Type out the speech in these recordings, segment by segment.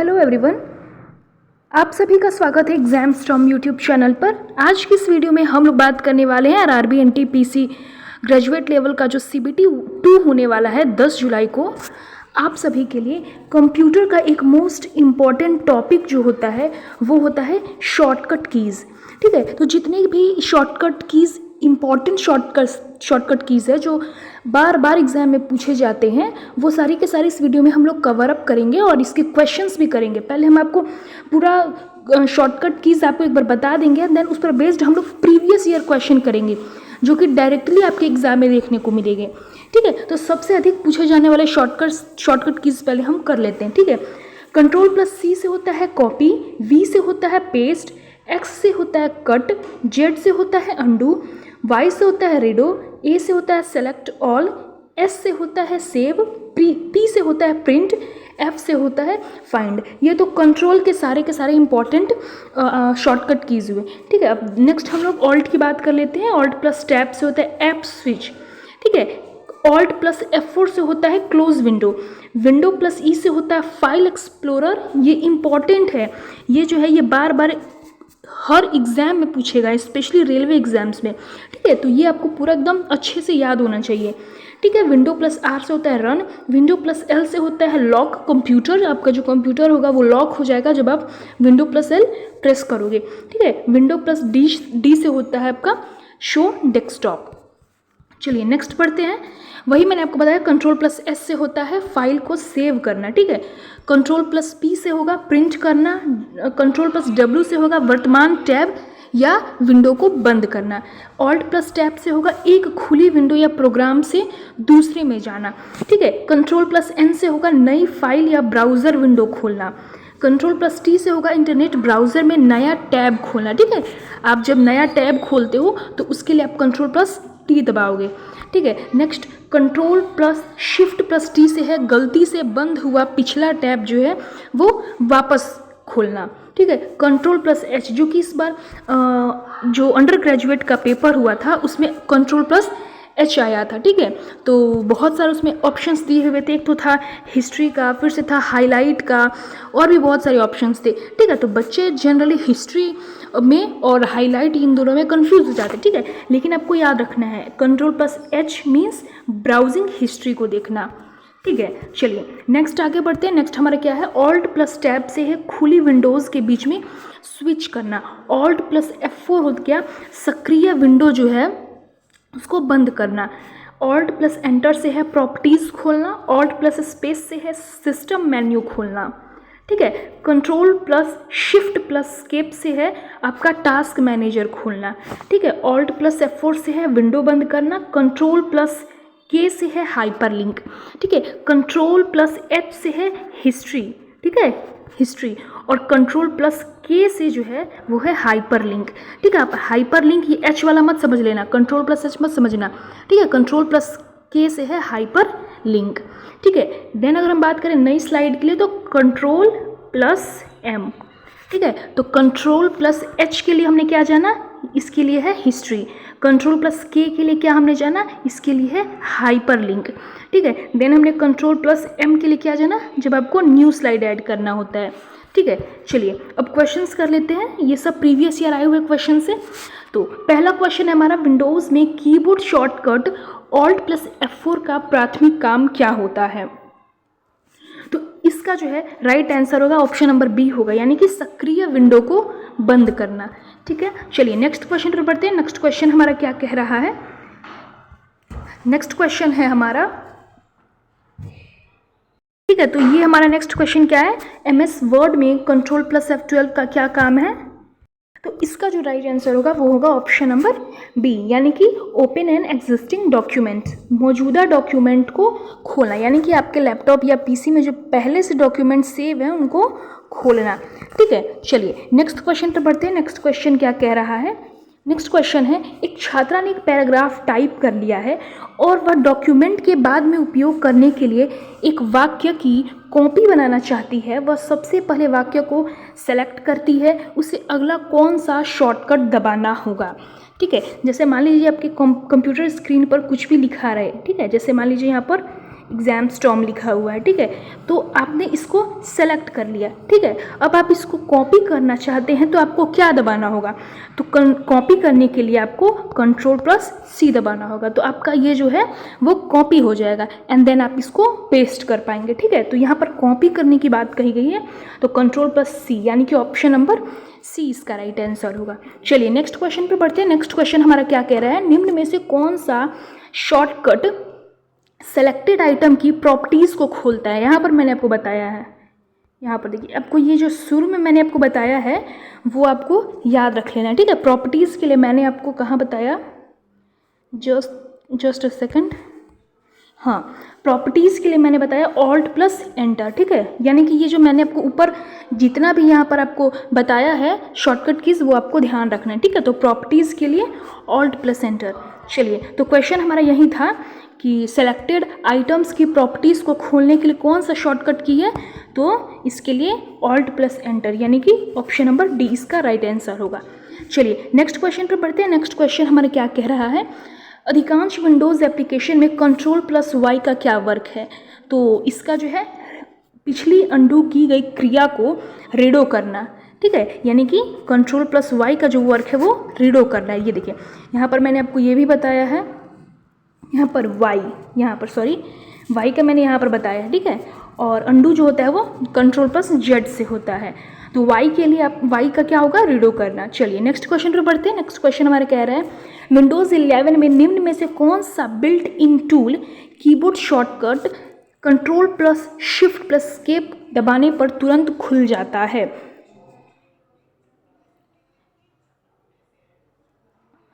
Hello everyone, आप सभी का स्वागत है एग्जामस्टॉर्म यूट्यूब चैनल पर। आज की इस वीडियो में हम लोग बात करने वाले हैं आरआरबी एनटीपीसी ग्रेजुएट लेवल का जो CBT 2 होने वाला है 10 जुलाई को। आप सभी के लिए कंप्यूटर का एक मोस्ट इम्पॉर्टेंट टॉपिक जो होता है वो होता है शॉर्टकट कीज़। ठीक है, तो जितने भी shortcut keys important shortcut keys है जो बार बार एग्जाम में पूछे जाते हैं वो सारी के सारी इस वीडियो में हम लोग कवर अप करेंगे और इसके क्वेश्चंस भी करेंगे। पहले हम आपको पूरा शॉर्टकट कीज़ आपको एक बार बता देंगे, देन उस पर बेस्ड हम लोग प्रीवियस ईयर क्वेश्चन करेंगे जो कि डायरेक्टली आपके एग्जाम में देखने को मिलेंगे। ठीक है, तो सबसे अधिक पूछे जाने वाले शॉर्टकट कीज़ पहले हम कर लेते हैं। ठीक है, Ctrl+C से होता है कॉपी, V से होता है पेस्ट, X से होता है कट, Z से होता है अंडू, Y से होता है रेडो, A से होता है सेलेक्ट ऑल, S से होता है सेव, P से होता है प्रिंट, F से होता है फाइंड। ये तो कंट्रोल के सारे इंपॉर्टेंट शॉर्टकट कीज हुए। ठीक है, अब नेक्स्ट हम लोग ऑल्ट की बात कर लेते हैं। Alt+Tab से होता है ऐप स्विच। ठीक है, Alt+F4 से होता है क्लोज विंडो, Window+E से होता है फाइल एक्सप्लोरर। ये इंपॉर्टेंट है, ये जो है ये बार बार हर एग्जाम में पूछेगा, स्पेशली रेलवे एग्जाम्स में। ठीक है, तो ये आपको पूरा एकदम अच्छे से याद होना चाहिए। ठीक है, Window+R से होता है रन, Window+L से होता है लॉक कंप्यूटर। आपका जो कंप्यूटर होगा वो लॉक हो जाएगा जब आप Window+L प्रेस करोगे। ठीक है, Window+D से होता है आपका शो डेस्कटॉप। चलिए नेक्स्ट पढ़ते हैं। वही मैंने आपको बताया Ctrl+S से होता है फाइल को सेव करना। ठीक है, Ctrl+P से होगा प्रिंट करना, Ctrl+W से होगा वर्तमान टैब या विंडो को बंद करना, Alt+Tab से होगा एक खुली विंडो या प्रोग्राम से दूसरे में जाना। ठीक है, Ctrl+N से होगा नई फाइल या ब्राउज़र विंडो खोलना, Ctrl+T से होगा इंटरनेट ब्राउज़र में नया टैब खोलना। ठीक है, आप जब नया टैब खोलते हो तो उसके लिए आप Ctrl+T दबाओगे। ठीक है, नेक्स्ट Ctrl+Shift+T से है गलती से बंद हुआ पिछला टैब जो है वो वापस खोलना। ठीक है, Ctrl+H जो कि इस बार जो अंडर ग्रेजुएट का पेपर हुआ था उसमें Ctrl+H आया था। ठीक है, तो बहुत सारे उसमें ऑप्शंस दिए हुए थे। एक तो था हिस्ट्री का, फिर से था हाईलाइट का, और भी बहुत सारे ऑप्शंस थे। ठीक है, तो बच्चे जनरली हिस्ट्री में और हाईलाइट इन दोनों में कंफ्यूज हो जाते हैं। ठीक है, लेकिन आपको याद रखना है Ctrl+H मीन्स ब्राउजिंग हिस्ट्री को देखना। ठीक है, चलिए नेक्स्ट आगे बढ़ते हैं। नेक्स्ट हमारा क्या है, Alt+Tab से है खुली विंडोज़ के बीच में स्विच करना, Alt+F4 हो गया सक्रिय विंडो जो है उसको बंद करना, Alt+Enter से है प्रॉपर्टीज़ खोलना, Alt+Space से है सिस्टम मेन्यू खोलना। ठीक है, Ctrl+Shift+Escape से है आपका टास्क मैनेजर खोलना। ठीक है, Alt+F4 से है विंडो बंद करना, Ctrl+K से है हाइपरलिंक। ठीक है, Ctrl+H से है हिस्ट्री। ठीक है, हिस्ट्री, और Ctrl+K से जो है वो है हाइपरलिंक। ठीक है, आप हाइपरलिंक ये H वाला मत समझ लेना, Ctrl+H मत समझना। ठीक है, Ctrl+K से है हाइपरलिंक। ठीक है, देन अगर हम बात करें नई स्लाइड के लिए तो Ctrl+M। ठीक है, तो Ctrl+H के लिए हमने क्या जाना, इसके लिए है हिस्ट्री, Ctrl+K के लिए क्या हमने जाना, इसके लिए है हाइपरलिंक। ठीक है, देन हमने Ctrl+M के लिए क्या जाना, जब आपको न्यू स्लाइड ऐड करना होता है। ठीक है, चलिए अब क्वेश्चंस कर लेते हैं। ये सब प्रीवियस ईयर आए हुए क्वेश्चन है। तो पहला क्वेश्चन है हमारा, विंडोज़ में कीबोर्ड शॉर्टकट Alt+F4 का प्राथमिक काम क्या होता है। तो इसका जो है राइट आंसर होगा ऑप्शन नंबर बी होगा, यानी कि सक्रिय विंडो को बंद करना। ठीक है, चलिए नेक्स्ट क्वेश्चन पर बढ़ते हैं। नेक्स्ट क्वेश्चन हमारा क्या कह रहा है, नेक्स्ट क्वेश्चन है हमारा, ठीक है, तो ये हमारा नेक्स्ट क्वेश्चन क्या है, MS वर्ड में Ctrl+F12 का क्या काम है। तो इसका जो राइट आंसर होगा वो होगा ऑप्शन नंबर बी, यानी कि ओपन एन एग्जिस्टिंग डॉक्यूमेंट, मौजूदा डॉक्यूमेंट को खोलना, यानी कि आपके लैपटॉप या PC में जो पहले से डॉक्यूमेंट सेव है उनको खोलना। ठीक है, चलिए नेक्स्ट क्वेश्चन पर बढ़ते हैं। नेक्स्ट क्वेश्चन क्या कह रहा है, नेक्स्ट क्वेश्चन है, एक छात्रा ने एक पैराग्राफ टाइप कर लिया है और वह डॉक्यूमेंट के बाद में उपयोग करने के लिए एक वाक्य की कॉपी बनाना चाहती है। वह सबसे पहले वाक्य को सेलेक्ट करती है, उसे अगला कौन सा शॉर्टकट दबाना होगा। ठीक है, जैसे मान लीजिए आपके कंप्यूटर स्क्रीन पर कुछ भी लिखा रहे। ठीक है, जैसे मान लीजिए यहाँ पर एग्जाम स्टॉर्म लिखा हुआ है, ठीक है। तो आपने इसको सेलेक्ट कर लिया, ठीक है। अब आप इसको कॉपी करना चाहते हैं तो आपको क्या दबाना होगा, तो कॉपी करने के लिए आपको Ctrl+C दबाना होगा। तो आपका ये जो है वो कॉपी हो जाएगा एंड देन आप इसको पेस्ट कर पाएंगे, ठीक है। तो यहाँ पर कॉपी करने की बात कही गई है, तो Ctrl+C यानी कि ऑप्शन नंबर सी इसका राइट आंसर होगा। चलिए नेक्स्ट क्वेश्चन पे बढ़ते हैं। नेक्स्ट क्वेश्चन हमारा क्या कह रहा है, निम्न में से कौन सा शॉर्टकट सेलेक्टेड आइटम की प्रॉपर्टीज़ को खोलता है। यहाँ पर मैंने आपको बताया है, यहाँ पर देखिए, आपको ये जो शुरू में मैंने आपको बताया है वो आपको याद रख लेना है, ठीक है। प्रॉपर्टीज़ के लिए मैंने आपको कहाँ बताया, जस्ट अ सेकंड, हाँ, प्रॉपर्टीज़ के लिए मैंने बताया Alt+Enter, ठीक है। यानी कि ये जो मैंने आपको ऊपर जितना भी यहाँ पर आपको बताया है शॉर्टकट कीज़ वो आपको ध्यान रखना है, ठीक है। तो प्रॉपर्टीज़ के लिए Alt+Enter। चलिए, तो क्वेश्चन हमारा यही था कि सेलेक्टेड आइटम्स की प्रॉपर्टीज़ को खोलने के लिए कौन सा शॉर्टकट की है, तो इसके लिए Alt+Enter यानी कि ऑप्शन नंबर डी इसका राइट आंसर होगा। चलिए नेक्स्ट क्वेश्चन पर बढ़ते हैं। नेक्स्ट क्वेश्चन हमारा क्या कह रहा है, अधिकांश विंडोज़ एप्लीकेशन में Ctrl+Y का क्या वर्क है, तो इसका जो है पिछली अंडू की गई क्रिया को रीडो करना, ठीक है। यानी कि Ctrl+Y का जो वर्क है वो रीडो करना है। ये देखिए यहाँ पर मैंने आपको ये भी बताया है, यहाँ पर Y का मैंने यहाँ पर बताया है, ठीक है। और अंडू जो होता है वो Ctrl+Z से होता है। तो Y के लिए आप Y का क्या होगा, रीडो करना। चलिए नेक्स्ट क्वेश्चन पर बढ़ते हैं। नेक्स्ट क्वेश्चन हमारा कह रहा है, विंडोज़ 11 में निम्न में से कौन सा built in tool keyboard shortcut Ctrl+Shift+Escape दबाने पर तुरंत खुल जाता है।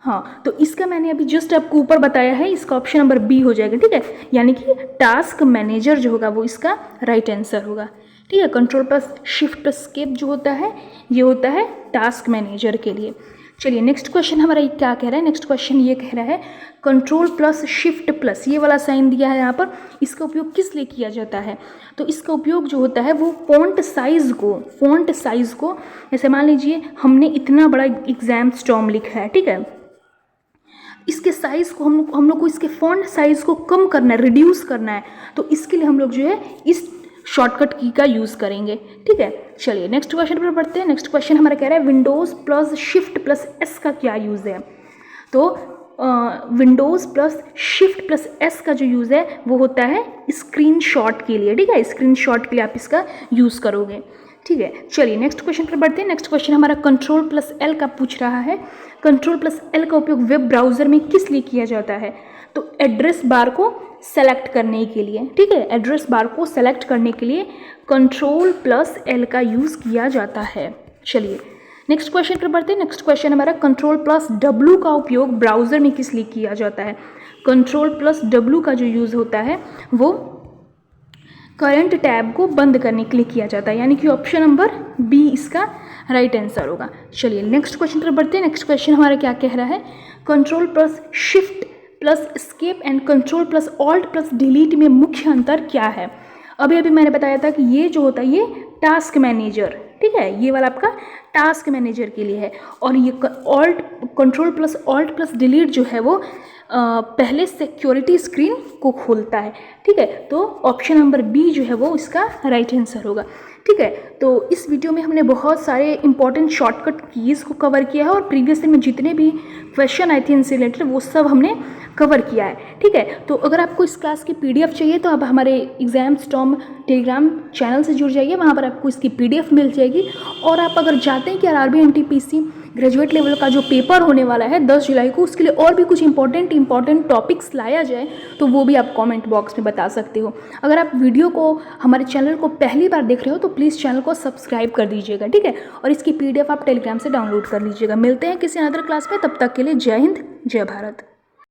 हाँ, तो इसका मैंने अभी जस्ट आपको ऊपर बताया है, इसका ऑप्शन नंबर बी हो जाएगा, ठीक है। यानी कि टास्क मैनेजर जो होगा वो इसका राइट आंसर होगा, ठीक है। Ctrl+Shift+Escape जो होता है ये होता है टास्क मैनेजर के लिए। चलिए नेक्स्ट क्वेश्चन हमारा ये क्या कह रहा है, नेक्स्ट क्वेश्चन ये कह रहा है Ctrl+Shift+ ये वाला साइन दिया है यहाँ पर, इसका उपयोग किस लिए किया जाता है, तो इसका उपयोग जो होता है वो फॉन्ट साइज़ को जैसे मान लीजिए हमने इतना बड़ा एग्जाम स्टॉर्म लिखा है, ठीक है। इसके साइज़ को हम लोग को इसके फॉन्ट साइज़ को कम करना है, रिड्यूस करना है, तो इसके लिए हम लोग जो है इस शॉर्टकट की का यूज़ करेंगे, ठीक है। चलिए नेक्स्ट क्वेश्चन पर बढ़ते हैं। नेक्स्ट क्वेश्चन हमारा कह रहा है Windows+Shift+S का क्या यूज़ है, तो Windows+Shift+S का जो यूज़ है वो होता है स्क्रीनशॉट के लिए, ठीक है। स्क्रीनशॉट के लिए आप इसका यूज़ करोगे, ठीक है। चलिए नेक्स्ट क्वेश्चन पर बढ़ते हैं। नेक्स्ट क्वेश्चन हमारा Ctrl+L का पूछ रहा है, Ctrl+L का उपयोग वेब ब्राउज़र में किस लिए किया जाता है, तो एड्रेस बार को सेलेक्ट करने के लिए, ठीक है। एड्रेस बार को सेलेक्ट करने के लिए Ctrl+L का यूज़ किया जाता है। चलिए नेक्स्ट क्वेश्चन पर बढ़ते हैं। नेक्स्ट क्वेश्चन हमारा Ctrl+W का उपयोग ब्राउज़र में किस लिए किया जाता है, Ctrl+W का जो यूज़ होता है वो करंट टैब को बंद करने के लिए किया जाता है, यानी कि ऑप्शन नंबर बी इसका राइट आंसर होगा। चलिए नेक्स्ट क्वेश्चन पर बढ़ते हैं। नेक्स्ट क्वेश्चन हमारा क्या कह रहा है, Ctrl+Shift+Escape एंड Ctrl+Alt+Delete में मुख्य अंतर क्या है। अभी मैंने बताया था कि ये जो होता है ये टास्क मैनेजर, ठीक है, ये वाला आपका टास्क मैनेजर के लिए है, और ये Ctrl+Alt+Delete जो है वो पहले सिक्योरिटी स्क्रीन को खोलता है, ठीक है। तो ऑप्शन नंबर बी जो है वो इसका राइट आंसर होगा, ठीक है। तो इस वीडियो में हमने बहुत सारे इंपॉर्टेंट शॉर्टकट कीज़ को कवर किया है और प्रीवियस में जितने भी क्वेश्चन आए थे इनसे रिलेटेड वो सब हमने कवर किया है, ठीक है। तो अगर आपको इस क्लास की PDF चाहिए तो आप हमारे एग्जाम स्टॉर्म टेलीग्राम चैनल से जुड़ जाइए, वहाँ पर आपको इसकी PDF मिल जाएगी। और आप अगर चाहते हैं कि RRB NTPC ग्रेजुएट लेवल का जो पेपर होने वाला है 10 जुलाई को, उसके लिए और भी कुछ इंपॉर्टेंट टॉपिक्स लाया जाए तो वो भी आप कमेंट बॉक्स में बता सकते हो। अगर आप वीडियो को हमारे चैनल को पहली बार देख रहे हो तो प्लीज़ चैनल को सब्सक्राइब कर दीजिएगा, ठीक है। और इसकी PDF आप टेलीग्राम से डाउनलोड कर लीजिएगा। मिलते हैं किसी अदर क्लास में, तब तक के लिए जय हिंद जय भारत।